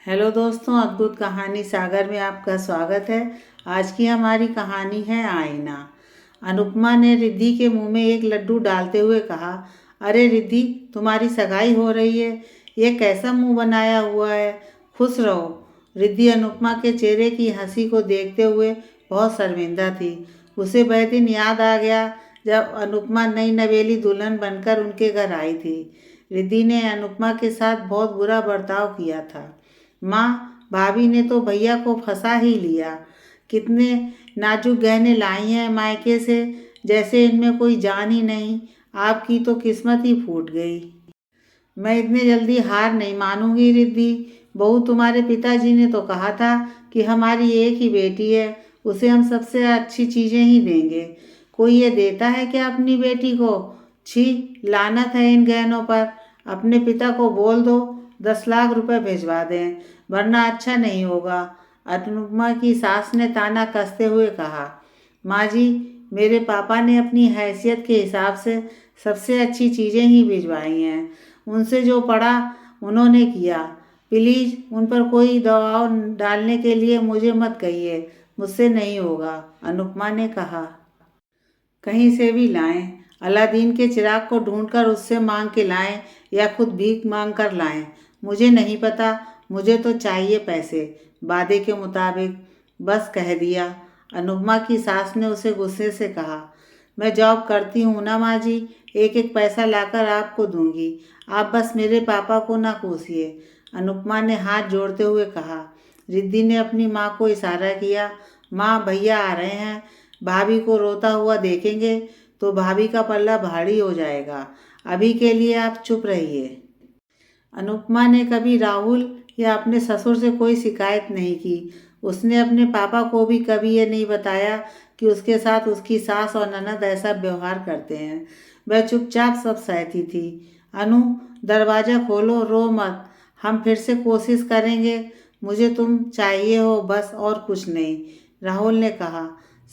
Hello दोस्तों, अद्भुत कहानी सागर में आपका स्वागत है। आज की हमारी कहानी है आईना। अनुपमा ने रिद्धि के मुंह में एक लड्डू डालते हुए कहा, अरे रिद्धि, तुम्हारी सगाई हो रही है। ये कैसा मुंह बनाया हुआ है। खुश रहो। रिद्धि अनुपमा के चेहरे की हंसी को देखते हुए बहुत शर्मिंदा थी। उसे वह दिन याद आ गया जब अनुपमा नई नवेली दुल्हन बनकर उनके घर आई थी। रिद्धि ने अनुपमा के साथ बहुत बुरा बर्ताव किया था। माँ, भाभी ने तो भैया को फंसा ही लिया। कितने नाजुक गहने लाई हैं मायके से, जैसे इनमें कोई जान ही नहीं। आपकी तो किस्मत ही फूट गई। मैं इतने जल्दी हार नहीं मानूंगी रिद्धि। बहू, तुम्हारे पिताजी ने तो कहा था कि हमारी एक ही बेटी है, उसे हम सबसे अच्छी चीज़ें ही देंगे। कोई ये देता है क्या अपनी बेटी को। छी, लानत है इन गहनों पर। अपने पिता को बोल दो 10 लाख रुपए भिजवा दें, वरना अच्छा नहीं होगा। अनुपमा की सास ने ताना कसते हुए कहा, माँ जी, मेरे पापा ने अपनी हैसियत के हिसाब से सबसे अच्छी चीज़ें ही भिजवाई हैं। उनसे जो पड़ा उन्होंने किया। प्लीज़ उन पर कोई दबाव डालने के लिए मुझे मत कहिए, मुझसे नहीं होगा। अनुपमा ने कहा, कहीं से भी लाएं। अलादीन के चिराग को ढूंढकर उससे मांग के लाएं या खुद भीख मांग कर लाएं, मुझे नहीं पता। मुझे तो चाहिए पैसे, वादे के मुताबिक। बस कह दिया। अनुपमा की सास ने उसे गुस्से से कहा, मैं जॉब करती हूँ ना माँ जी, एक एक पैसा लाकर आपको दूंगी। आप बस मेरे पापा को ना कोसिए। अनुपमा ने हाथ जोड़ते हुए कहा। रिद्धि ने अपनी माँ को इशारा किया, माँ, भैया आ रहे हैं। भाभी को रोता हुआ देखेंगे तो भाभी का पल्ला भारी हो जाएगा। अभी के लिए आप चुप रहिए। अनुपमा ने कभी राहुल या अपने ससुर से कोई शिकायत नहीं की। उसने अपने पापा को भी कभी ये नहीं बताया कि उसके साथ उसकी सास और ननद ऐसा व्यवहार करते हैं। वह चुपचाप सब सहती थी। अनु, दरवाज़ा खोलो, रो मत। हम फिर से कोशिश करेंगे। मुझे तुम चाहिए हो बस, और कुछ नहीं, राहुल ने कहा।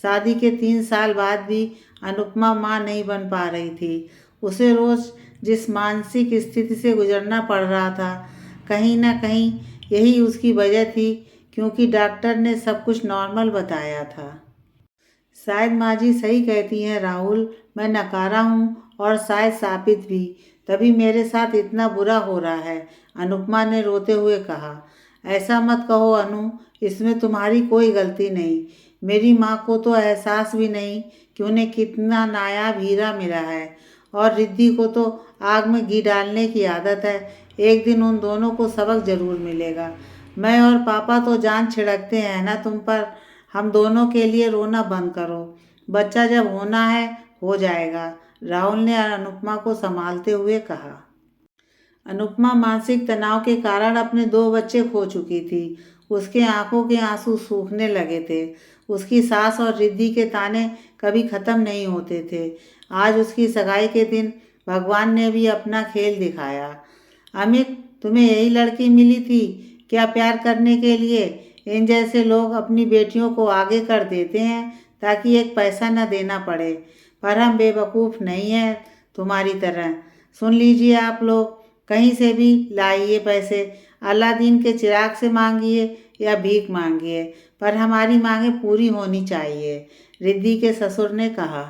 शादी के 3 साल बाद भी अनुपमा माँ नहीं बन पा रही थी। उसे रोज़ जिस मानसिक स्थिति से गुजरना पड़ रहा था, कहीं ना कहीं यही उसकी वजह थी, क्योंकि डॉक्टर ने सब कुछ नॉर्मल बताया था। शायद माँ जी सही कहती हैं राहुल, मैं नकारा हूँ और शायद साबित भी, तभी मेरे साथ इतना बुरा हो रहा है। अनुपमा ने रोते हुए कहा, ऐसा मत कहो अनु, इसमें तुम्हारी कोई गलती नहीं। मेरी माँ को तो एहसास भी नहीं कि उन्हें कितना नायाब हीरा मिला है, और रिद्धि को तो आग में घी डालने की आदत है। एक दिन उन दोनों को सबक जरूर मिलेगा। मैं और पापा तो जान छिड़कते हैं ना तुम पर। हम दोनों के लिए रोना बंद करो। बच्चा जब होना है हो जाएगा, राहुल ने अनुपमा को संभालते हुए कहा। अनुपमा मानसिक तनाव के कारण अपने 2 बच्चे खो चुकी थी। उसके आंखों के आंसू सूखने लगे थे। उसकी सास और रिद्धि के ताने कभी खत्म नहीं होते थे। आज उसकी सगाई के दिन भगवान ने भी अपना खेल दिखाया। अमित, तुम्हें यही लड़की मिली थी क्या प्यार करने के लिए। इन जैसे लोग अपनी बेटियों को आगे कर देते हैं ताकि एक पैसा न देना पड़े। पर हम बेवकूफ़ नहीं हैं तुम्हारी तरह। सुन लीजिए आप लोग, कहीं से भी लाइए पैसे। अलादीन के चिराग से मांगिए या भीख मांगिए, पर हमारी मांगे पूरी होनी चाहिए, रिद्धि के ससुर ने कहा।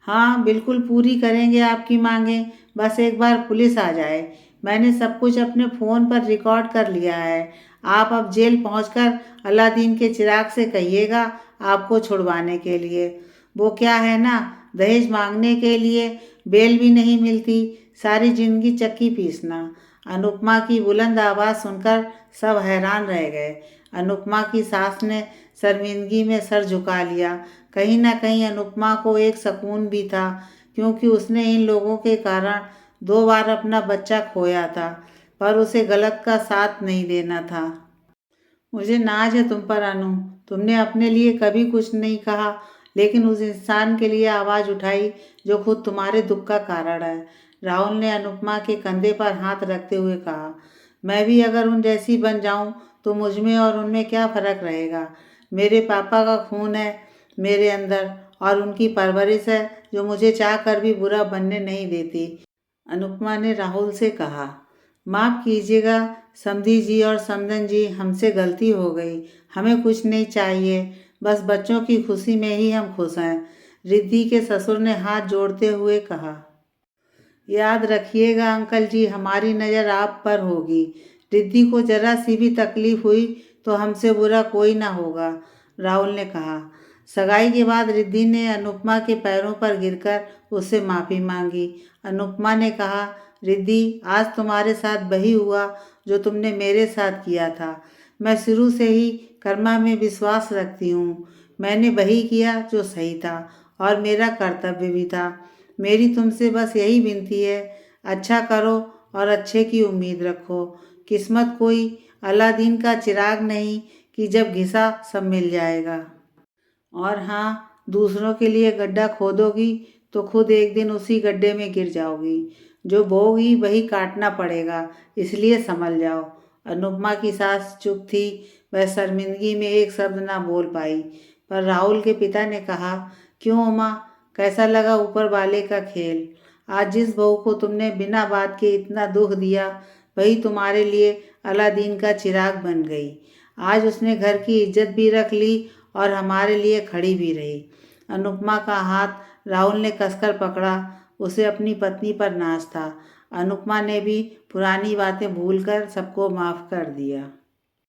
हाँ, बिल्कुल पूरी करेंगे आपकी मांगे, बस एक बार पुलिस आ जाए। मैंने सब कुछ अपने फ़ोन पर रिकॉर्ड कर लिया है। आप अब जेल पहुंचकर अलादीन के चिराग से कहिएगा आपको छुड़वाने के लिए। वो क्या है ना, दहेज मांगने के लिए बेल भी नहीं मिलती, सारी जिंदगी चक्की पीसना। अनुपमा की बुलंद आवाज़ सुनकर सब हैरान रह गए। अनुपमा की सास ने शर्मिंदगी में सर झुका लिया। कहीं ना कहीं अनुपमा को एक सुकून भी था, क्योंकि उसने इन लोगों के कारण 2 बार अपना बच्चा खोया था, पर उसे गलत का साथ नहीं देना था। मुझे नाज है तुम पर अनु। तुमने अपने लिए कभी कुछ नहीं कहा, लेकिन उस इंसान के लिए आवाज़ उठाई जो खुद तुम्हारे दुख का कारण है। राहुल ने अनुपमा के कंधे पर हाथ रखते हुए कहा, मैं भी अगर उन जैसी बन जाऊं तो मुझ में और उनमें क्या फ़र्क रहेगा। मेरे पापा का खून है मेरे अंदर, और उनकी परवरिश है जो मुझे चाह कर भी बुरा बनने नहीं देती। अनुपमा ने राहुल से कहा, माफ़ कीजिएगा समधी जी और समधन जी, हमसे गलती हो गई। हमें कुछ नहीं चाहिए, बस बच्चों की खुशी में ही हम खुश हैं। रिद्धि के ससुर ने हाथ जोड़ते हुए कहा। याद रखिएगा अंकल जी, हमारी नज़र आप पर होगी। रिद्धि को जरा सी भी तकलीफ हुई तो हमसे बुरा कोई ना होगा, राहुल ने कहा। सगाई के बाद रिद्धि ने अनुपमा के पैरों पर गिरकर उससे माफ़ी मांगी। अनुपमा ने कहा, रिद्धि, आज तुम्हारे साथ वही हुआ जो तुमने मेरे साथ किया था। मैं शुरू से ही कर्मा में विश्वास रखती हूँ। मैंने वही किया जो सही था और मेरा कर्तव्य भी था। मेरी तुमसे बस यही विनती है, अच्छा करो और अच्छे की उम्मीद रखो। किस्मत कोई अलादीन का चिराग नहीं कि जब घिसा सब मिल जाएगा। और हाँ, दूसरों के लिए गड्ढा खोदोगी तो खुद एक दिन उसी गड्ढे में गिर जाओगी। जो बोओगी वही काटना पड़ेगा, इसलिए संभल जाओ। अनुपमा की सास चुप थी, वह शर्मिंदगी में एक शब्द ना बोल पाई। पर राहुल के पिता ने कहा, क्यों उमा, कैसा लगा ऊपर वाले का खेल? आज जिस बहू को तुमने बिना बात के इतना दुख दिया, वही तुम्हारे लिए अलादीन का चिराग बन गई। आज उसने घर की इज्जत भी रख ली और हमारे लिए खड़ी भी रही। अनुपमा का हाथ राहुल ने कसकर पकड़ा। उसे अपनी पत्नी पर नाज था। अनुपमा ने भी पुरानी बातें भूलकर सबको माफ़ कर दिया।